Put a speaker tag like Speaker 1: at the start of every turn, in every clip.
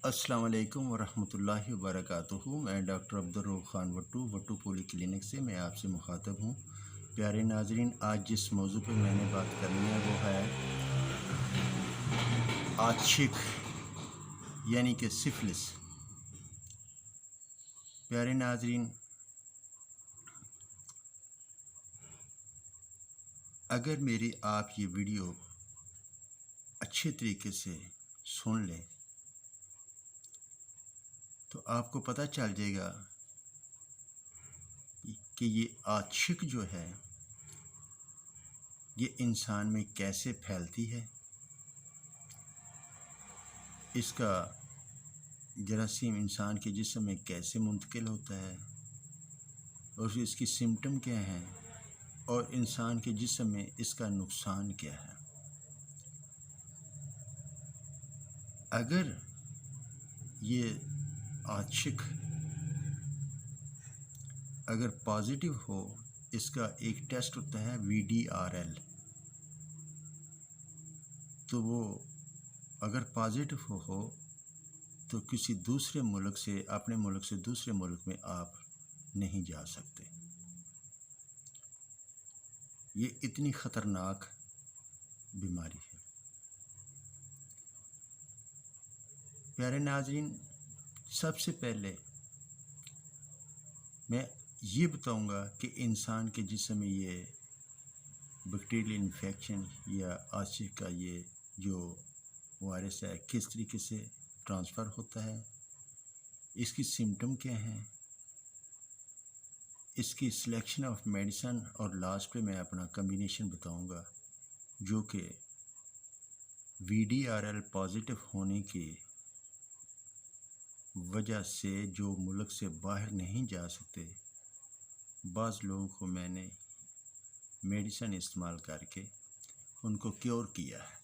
Speaker 1: अस्सलाम वालेकुम वरहमतुल्लाहि वबरकातुहू। मैं डॉक्टर अब्दुल रऊफ़ ख़ान वट्टू पोली क्लिनिक से मैं आपसे मुखातब हूँ। प्यारे नाजरीन, आज जिस मौजू पे मैंने बात करनी है वो है आशिक यानी कि सिफिलिस। प्यारे नाजरीन, अगर मेरी आप ये वीडियो अच्छे तरीके से सुन लें तो आपको पता चल जाएगा कि ये आशिक जो है ये इंसान में कैसे फैलती है, इसका जरासीम इंसान के जिस्म में कैसे मुंतकिल होता है और इसकी सिम्टम क्या हैं और इंसान के जिस्म में इसका नुकसान क्या है। अगर ये आशिक अगर पॉजिटिव हो, इसका एक टेस्ट होता है VDRL, तो वो अगर पॉजिटिव हो तो किसी दूसरे मुल्क से, अपने मुल्क से दूसरे मुल्क में आप नहीं जा सकते। ये इतनी ख़तरनाक बीमारी है। प्यारे नाज़रीन, सबसे पहले मैं ये बताऊंगा कि इंसान के जिस्म में ये बैक्टीरियल इन्फेक्शन या आशिक का ये जो वायरस है किस तरीके से ट्रांसफ़र होता है, इसकी सिम्टम क्या हैं, इसकी सिलेक्शन ऑफ मेडिसिन, और लास्ट पे मैं अपना कम्बिनेशन बताऊंगा जो कि VDRL पॉजिटिव होने की वजह से जो मुल्क से बाहर नहीं जा सकते, बाज़ लोगों को मैंने मेडिसिन इस्तेमाल करके उनको क्योर किया है।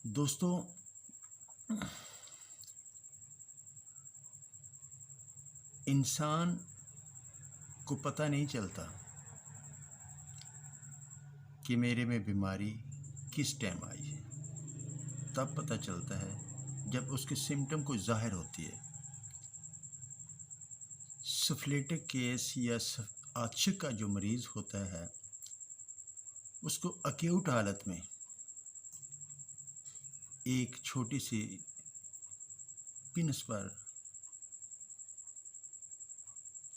Speaker 1: दोस्तों, इंसान को पता नहीं चलता कि मेरे में बीमारी किस टाइम आई है। तब पता चलता है जब उसके सिम्टम को ज़ाहिर होती है। सिफिलिटिक केस या आशिक का जो मरीज़ होता है उसको अक्यूट हालत में एक छोटी सी पिनस पर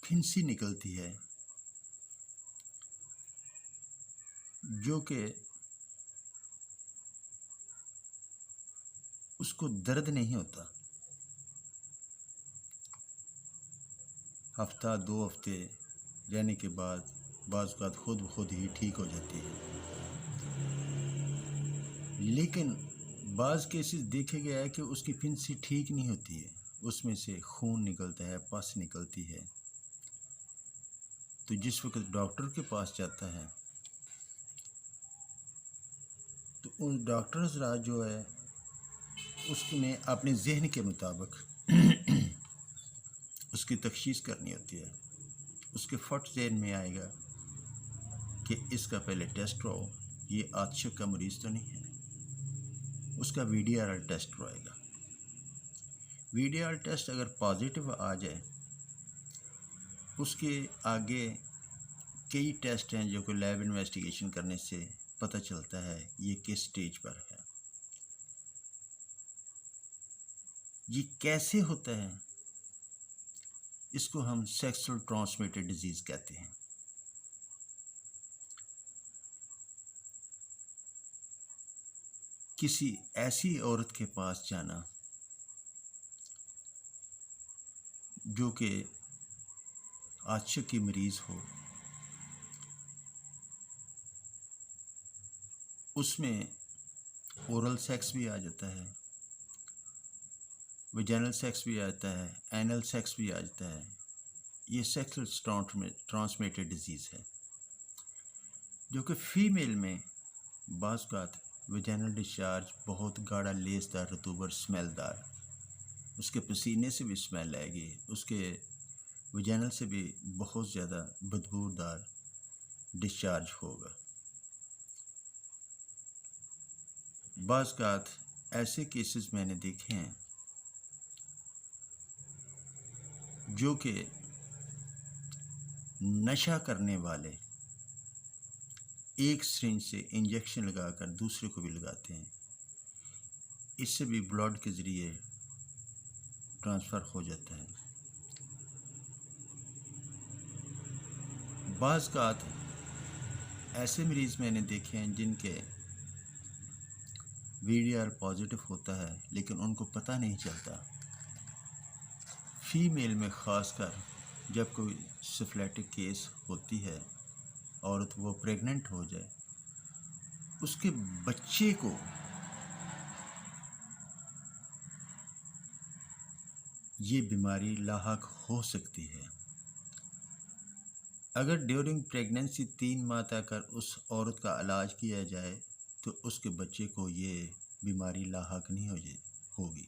Speaker 1: फिंसी निकलती है जो कि उसको दर्द नहीं होता। हफ्ता 2 हफ्ते रहने के बाद बाज़ औक़ात खुद ब खुद ही ठीक हो जाती है। लेकिन बाज़ केसेस देखे गया है कि उसकी फिंसी ठीक नहीं होती है, उसमें से खून निकलता है, पस निकलती है। तो जिस वक्त डॉक्टर के पास जाता है तो उन डॉक्टर हज़रात जो है उसने अपने जहन के मुताबिक उसकी तशख़ीस करनी होती है। उसके फट जहन में आएगा कि इसका पहले टेस्ट कराओ, ये आशिक का मरीज़ तो नहीं है। उसका VDRL टेस्ट कराएगा। VDRL टेस्ट अगर पॉजिटिव आ जाए, उसके आगे कई टेस्ट हैं जो कि लैब इन्वेस्टिगेशन करने से पता चलता है ये किस स्टेज पर है। ये कैसे होता है, इसको हम सेक्सुअल ट्रांसमिटेड डिजीज़ कहते हैं। किसी ऐसी औरत के पास जाना जो कि आशिक की मरीज़ हो, उसमें ओरल सेक्स भी आ जाता है, वैजाइनल सेक्स भी आ जाता है, एनल सेक्स भी आ जाता है। ये सेक्सुअल ट्रांसमिटेड डिजीज़ है जो कि फ़ीमेल में बाज़ औक़ात वैजाइनल डिस्चार्ज बहुत गाढ़ा, लेसदार, रतूबर, स्मेलदार, उसके पसीने से भी स्मेल आएगी, उसके वैजाइनल से भी बहुत ज़्यादा बदबूदार डिस्चार्ज होगा। बाज़ औक़ात ऐसे केसेस मैंने देखे हैं जो कि नशा करने वाले एक सिरिंज से इंजेक्शन लगाकर दूसरे को भी लगाते हैं, इससे भी ब्लड के ज़रिए ट्रांसफ़र हो जाता है। बाज़ औक़ात ऐसे मरीज़ मैंने देखे हैं जिनके VDR पॉजिटिव होता है लेकिन उनको पता नहीं चलता। फीमेल में ख़ासकर जब कोई सिफिलिटिक केस होती है, औरत वो प्रेग्नेंट हो जाए, उसके बच्चे को ये बीमारी लाहक हो सकती है। अगर ड्यूरिंग प्रेगनेंसी 3 माह तक उस औरत का इलाज किया जाए तो उसके बच्चे को ये बीमारी लाहक नहीं होगी,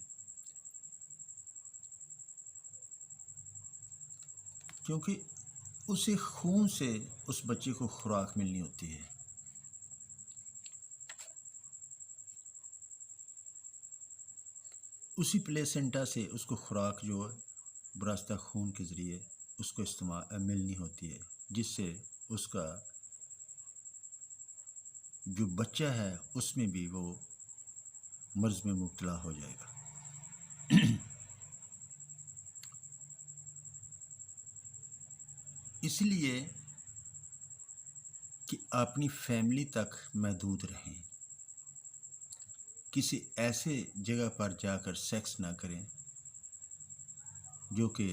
Speaker 1: क्योंकि उसे खून से उस बच्चे को खुराक मिलनी होती है। उसी प्लेसेंटा से उसको खुराक जो है बरास्ता खून के ज़रिए उसको इस्तेमाल मिलनी होती है, जिससे उसका जो बच्चा है उसमें भी वो मर्ज़ में मुब्तला हो जाएगा। इसलिए कि अपनी फैमिली तक महदूद रहें, किसी ऐसे जगह पर जाकर सेक्स ना करें जो कि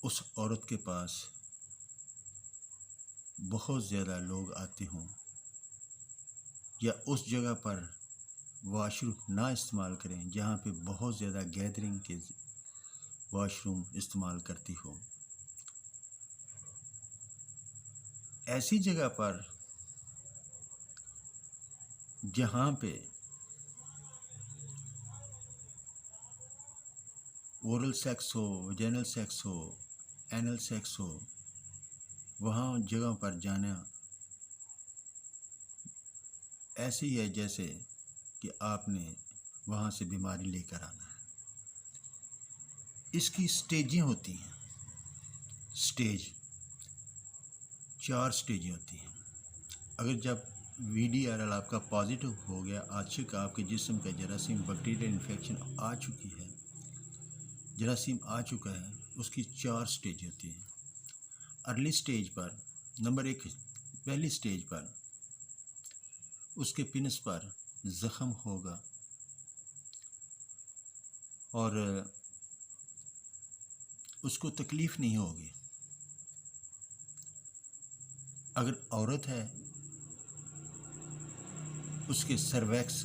Speaker 1: उस औरत के पास बहुत ज़्यादा लोग आते हों, या उस जगह पर वॉशरूम ना इस्तेमाल करें जहाँ पे बहुत ज़्यादा गैदरिंग के वॉशरूम इस्तेमाल करती हो। ऐसी जगह पर जहाँ पे ओरल सेक्स हो, वैजिनल सेक्स हो, एनल सेक्स हो, वहाँ जगह पर जाना ऐसे ही है जैसे कि आपने वहाँ से बीमारी लेकर आना है। इसकी स्टेजें होती हैं, 4 स्टेजें होती हैं। अगर जब VDRL आपका पॉजिटिव हो गया, आशिक आपके जिस्म का जरासीम बैक्टीरियल इन्फेक्शन आ चुकी है, जरासीम आ चुका है, उसकी 4 स्टेज होती हैं। अर्ली स्टेज पर नंबर 1, पहली स्टेज पर उसके पिनस पर ज़ख़म होगा और उसको तकलीफ़ नहीं होगी। अगर औरत है, उसके सर्वैक्स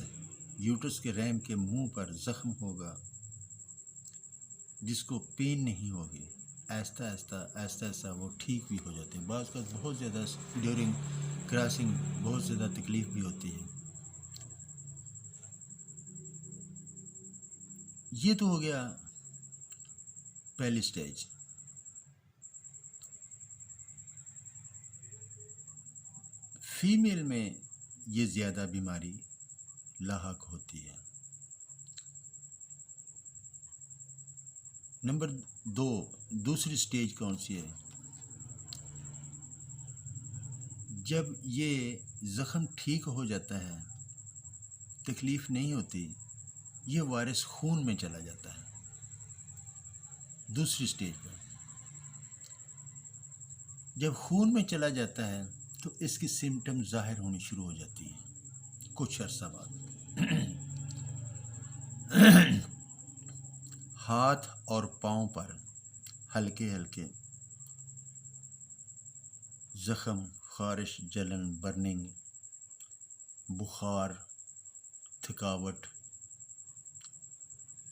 Speaker 1: यूट्रस के रैम के मुंह पर ज़ख़म होगा जिसको पेन नहीं होगी। आहिस्ता आहिस्ता वो ठीक भी हो जाते हैं। बाज़ का बहुत ज़्यादा ड्यूरिंग क्रॉसिंग बहुत ज़्यादा तकलीफ़ भी होती है। ये तो हो गया पहली स्टेज। फीमेल में ये ज़्यादा बीमारी लाहक होती है। नंबर 2, दूसरी स्टेज कौन सी है? जब ये ज़ख़म ठीक हो जाता है, तकलीफ़ नहीं होती, ये वायरस खून में चला जाता है। दूसरी स्टेज पर जब खून में चला जाता है तो इसकी सिम्टम ज़ाहिर होनी शुरू हो जाती हैं कुछ अर्सा बाद। हाथ और पाँव पर हल्के हल्के ज़ख़म, ख़ारिश, जलन, बर्निंग, बुखार, थकावट,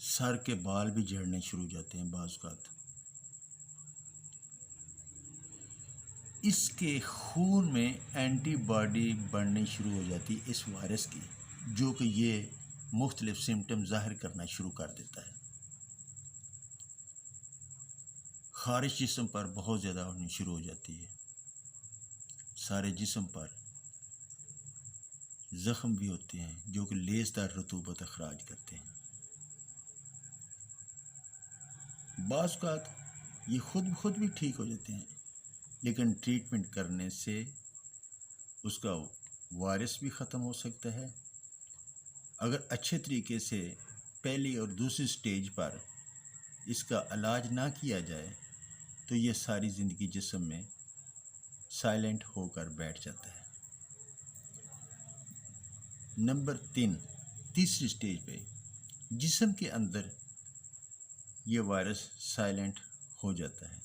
Speaker 1: सर के बाल भी झड़ने शुरू हो जाते हैं बाज़ औक़ात। इसके खून में एंटीबॉडी बढ़नी शुरू हो जाती है इस वायरस की, जो कि ये मुख्तलिफ सिम्टम ज़ाहिर करना शुरू कर देता है। ख़ारिश जिस्म पर बहुत ज़्यादा होनी शुरू हो जाती है, सारे जिस्म पर ज़ख़म भी होते हैं जो कि लेसदार रतूबत अखराज करते हैं। बाज़ औक़ात ये खुद भी ठीक हो जाते हैं, लेकिन ट्रीटमेंट करने से उसका वायरस भी ख़त्म हो सकता है। अगर अच्छे तरीके से पहली और दूसरी स्टेज पर इसका इलाज ना किया जाए तो ये सारी ज़िंदगी जिस्म में साइलेंट होकर बैठ जाता है। नंबर 3, तीसरी स्टेज पे जिस्म के अंदर ये वायरस साइलेंट हो जाता है,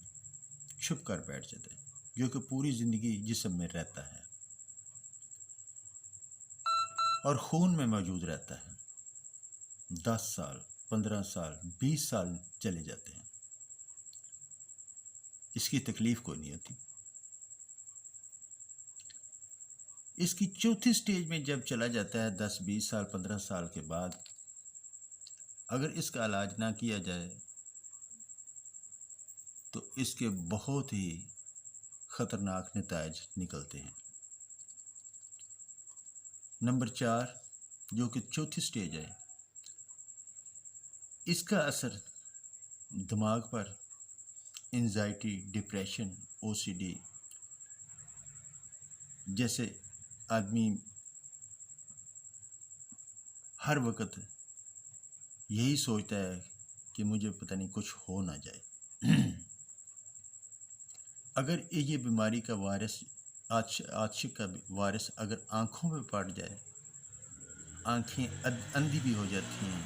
Speaker 1: छुप कर बैठ जाता है, जो कि पूरी ज़िंदगी जिस्म में रहता है और खून में मौजूद रहता है। 10 साल, 15 साल, 20 साल चले जाते हैं, इसकी तकलीफ़ कोई नहीं होती। इसकी चौथी स्टेज में जब चला जाता है 10, 20 साल, 15 साल के बाद, अगर इसका इलाज ना किया जाए तो इसके बहुत ही ख़तरनाक नताइज निकलते हैं। नंबर 4, जो कि चौथी स्टेज है, इसका असर दिमाग पर एंजाइटी, डिप्रेशन, OCD जैसे आदमी हर वक्त यही सोचता है कि मुझे पता नहीं कुछ हो ना जाए। अगर ये बीमारी का वायरस, आशिक का वायरस अगर आँखों में पड़ जाए, आँखें अंधी भी हो जाती हैं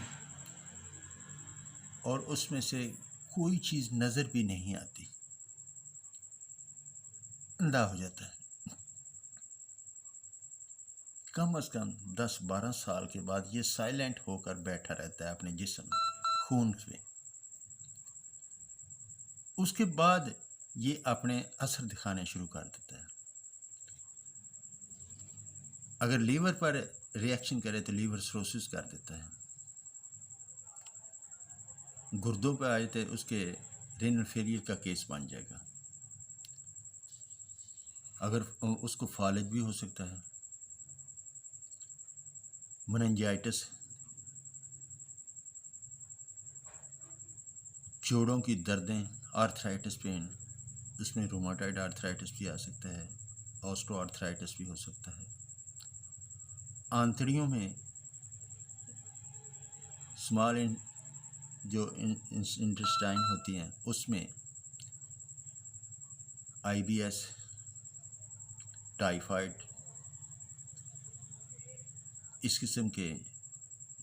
Speaker 1: और उसमें से कोई चीज़ नज़र भी नहीं आती, अंधा हो जाता है। कम से कम 10-12 साल के बाद ये साइलेंट होकर बैठा रहता है अपने जिस्म में, खून में। उसके बाद ये अपने असर दिखाने शुरू कर देता है। अगर लीवर पर रिएक्शन करे तो लीवर सिरोसिस कर देता है। गुर्दों पर आ जाते उसके रेनल फेलियर का केस बन जाएगा। अगर उसको फालिज भी हो सकता है, मेनिंजाइटिस, जोड़ों की दर्दें, आर्थराइटिस पेन, उसमें रूमाटॉइड आर्थराइटिस भी आ सकता है, ऑस्टो आर्थराइटिस भी हो सकता है। आंतड़ियों में स्मॉल जो इंटेस्टाइन होती हैं उसमें IBS, टाइफाइड, इस किस्म के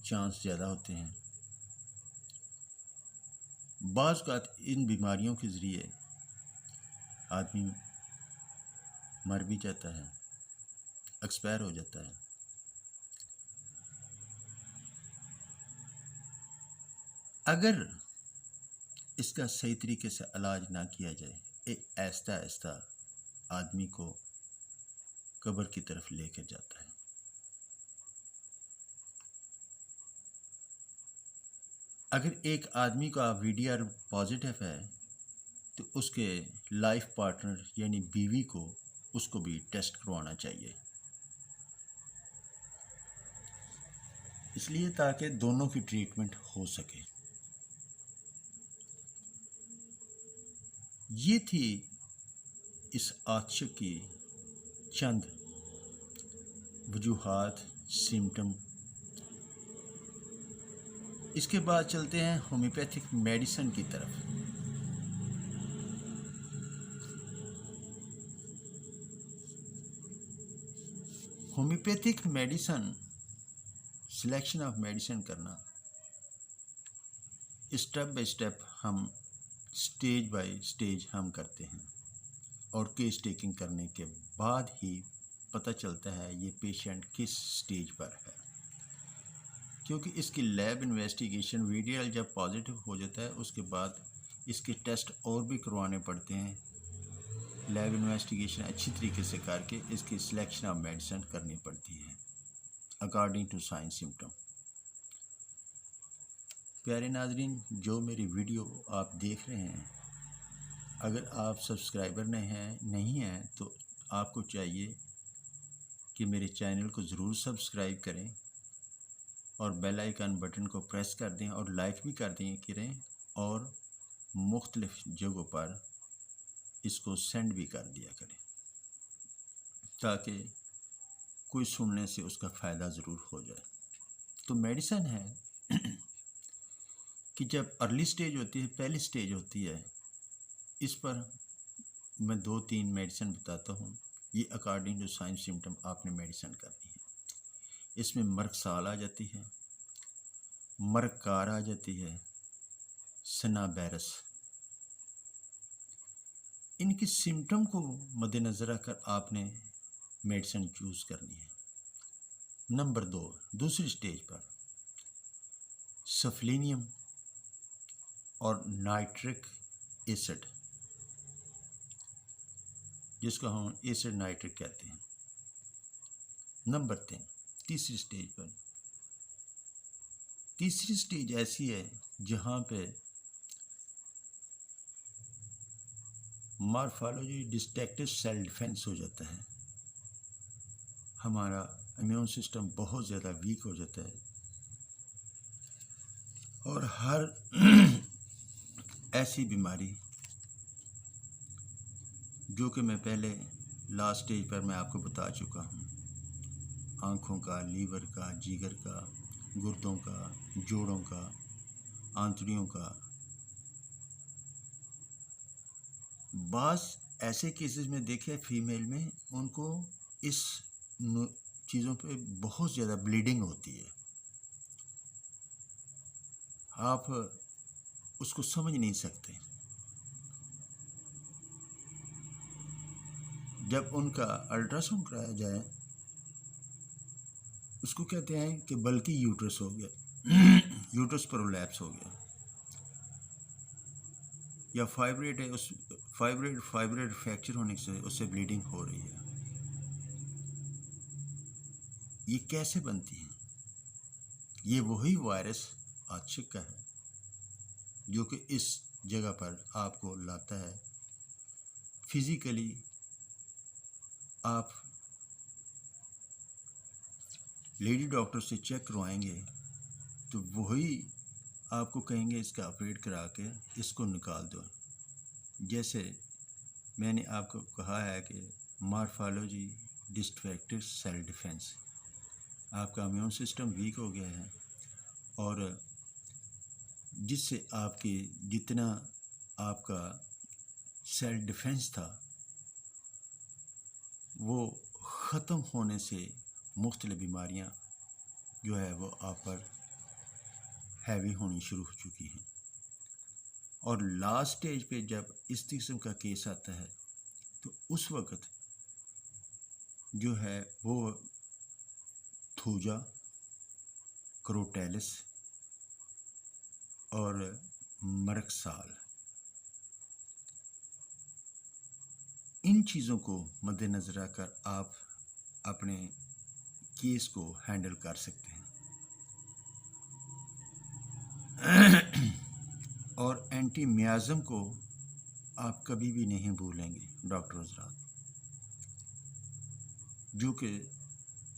Speaker 1: चांस ज़्यादा होते हैं। बाज़ औक़ात इन बीमारियों के ज़रिए आदमी मर भी जाता है, एक्सपायर हो जाता है। अगर इसका सही तरीके से इलाज ना किया जाए, आहिस्ता आहिस्ता आदमी को कब्र की तरफ लेकर जाता है। अगर एक आदमी का VDR पॉजिटिव है तो उसके लाइफ पार्टनर यानी बीवी को उसको भी टेस्ट करवाना चाहिए, इसलिए ताकि दोनों की ट्रीटमेंट हो सके। ये थी इस आशिक की चंद वजूहात, सिम्टम। इसके बाद चलते हैं होम्योपैथिक मेडिसिन की तरफ। Homeopathic medicine, selection of medicine करना स्टेप बाय स्टेप, हम स्टेज बाय स्टेज हम करते हैं और केस टेकिंग करने के बाद ही पता चलता है ये पेशेंट किस स्टेज पर है, क्योंकि इसकी लैब इन्वेस्टिगेशन VDR जब पॉजिटिव हो जाता है उसके बाद इसके टेस्ट और भी करवाने पड़ते हैं। लैब इन्वेस्टिगेशन अच्छी तरीके से करके इसकी सिलेक्शन ऑफ मेडिसिन करनी पड़ती है अकॉर्डिंग टू साइन सिम्टम। प्यारे नाज़रीन, जो मेरी वीडियो आप देख रहे हैं, अगर आप सब्सक्राइबर नहीं हैं तो आपको चाहिए कि मेरे चैनल को ज़रूर सब्सक्राइब करें और बेल आइकन बटन को प्रेस कर दें और लाइक भी कर दें करें और मुख्तलिफ जगहों पर इसको सेंड भी कर दिया करें ताकि कोई सुनने से उसका फ़ायदा ज़रूर हो जाए। तो मेडिसिन है कि जब अर्ली स्टेज होती है, पहली स्टेज होती है, इस पर मैं 2-3 मेडिसिन बताता हूँ। ये अकॉर्डिंग टू साइन सिम्टम आपने मेडिसिन करनी है। इसमें मर्कसाल आ जाती है, मरकार आ जाती है, सनाबेरस। इनके सिम्टम को मद्देनज़र रखकर आपने मेडिसिन चूज़ करनी है। नंबर 2, दूसरी स्टेज पर सफलीनियम और नाइट्रिक एसिड, जिसको हम एसिड नाइट्रिक कहते हैं। नंबर 3, तीसरी स्टेज पर, तीसरी स्टेज ऐसी है जहाँ पे मॉर्फोलॉजी डिस्ट्रैक्टिव सेल डिफेंस हो जाता है, हमारा इम्यून सिस्टम बहुत ज़्यादा वीक हो जाता है और हर ऐसी बीमारी जो कि मैं पहले लास्ट स्टेज पर मैं आपको बता चुका हूँ, आँखों का, लीवर का, जिगर का, गुर्दों का, जोड़ों का, आंतड़ियों का, बास ऐसे केसेस में देखे फीमेल में उनको इस चीज़ों पे बहुत ज़्यादा ब्लीडिंग होती है, आप उसको समझ नहीं सकते। जब उनका अल्ट्रासाउंड कराया जाए उसको कहते हैं कि बल्कि यूट्रस हो गया यूट्रस प्रोलैप्स हो गया या फाइब्रेट है, उस फाइब्रेट फ्रैक्चर होने से उससे ब्लीडिंग हो रही है। ये कैसे बनती है? ये वही वायरस आच्छिक का है जो कि इस जगह पर आपको लाता है। फिज़िकली आप लेडी डॉक्टर से चेक करवाएंगे तो वही आपको कहेंगे इसका ऑपरेट करा के इसको निकाल दो। जैसे मैंने आपको कहा है कि मॉर्फोलॉजी डिस्ट्रैक्टिव सेल डिफेंस, आपका इम्यून सिस्टम वीक हो गया है और जिससे आपके जितना आपका सेल डिफेंस था वो ख़त्म होने से मुख्तलिफ बीमारियां जो है वो आप पर हैवी होनी शुरू हो चुकी हैं। और लास्ट स्टेज पे जब इस किस्म का केस आता है तो उस वक़्त जो है वो थूजा, क्रोटैलिस और मर्कसाल, इन चीज़ों को मद्देनज़र रखकर आप अपने केस को हैंडल कर सकते हैं। और एंटीमियाज़म को आप कभी भी नहीं भूलेंगे डॉक्टर हज़रात, जो कि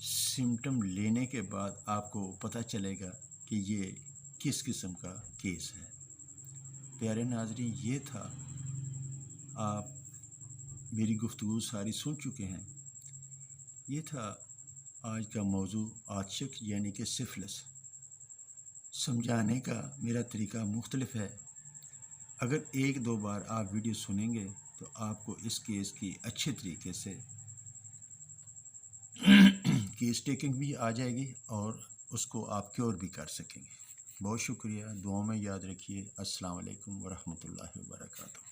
Speaker 1: सिम्टम लेने के बाद आपको पता चलेगा कि ये किस किस्म का केस है। प्यारे नाज़रीन, ये था, आप मेरी गुफ्तगू सारी सुन चुके हैं। ये था आज का मौजू, आशिक यानी कि सिफिलिस। समझाने का मेरा तरीका मुख्तलिफ है। अगर 1-2 बार आप वीडियो सुनेंगे तो आपको इस केस की अच्छे तरीके से केस टेकिंग भी आ जाएगी और उसको आप क्योर भी कर सकेंगे। बहुत शुक्रिया, दुआ में याद रखिए। अस्सलाम वालेकुम वरहमतुल्लाहि वबरकातुहू।